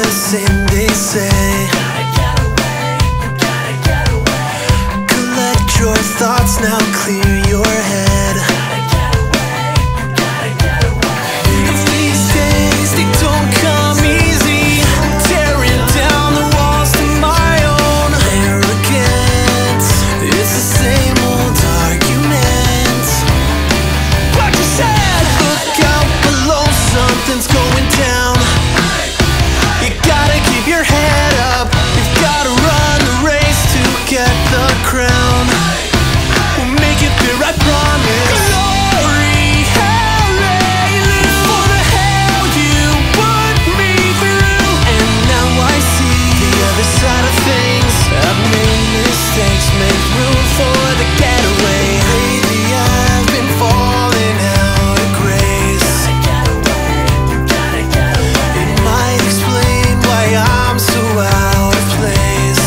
the same, they say. Collect your thoughts now, clear your head. If these days they don't come easy, tearing down the walls to my own arrogance. It's the same old argument. What you said? Look out below, something's going down. You gotta keep your head up. You've gotta run the race to get the crown. We'll make it there, I promise. Glory, hallelujah. For the hell you put me through. And now I see the other side of things. I've made mistakes, make room for the getaway. Lately I've been falling out of grace. It might explain why I'm so out of place.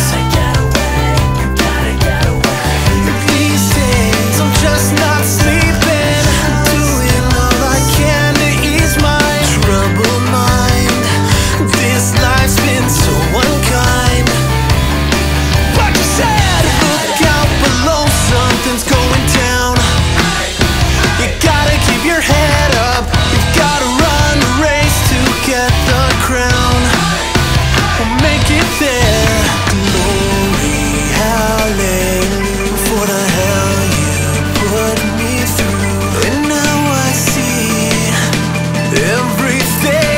These days I'm just not sleeping, doing all I can to ease my troubled mind. This life's been so unkind. What you said? Look out below, something's going down. You gotta keep your head up. You've gotta run the race to get the crown. We'll make it there. Glory, hallelujah. For the hell you put me through. And now I see everything.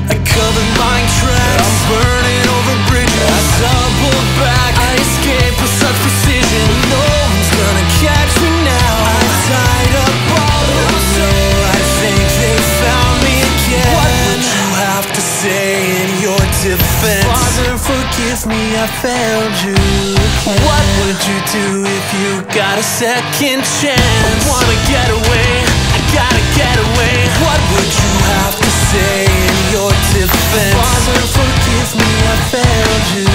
I covered my tracks, I'm burning over bridges. I doubled back, I escaped with such precision. No one's gonna catch me now. I tied up all those. No, I think they found me again. What would you have to say in your defense? Father, forgive me, I failed you. What would you do if you got a second chance? I wanna get away, I gotta get away. What would you have to say in your defense? Father, forgive me, I failed you.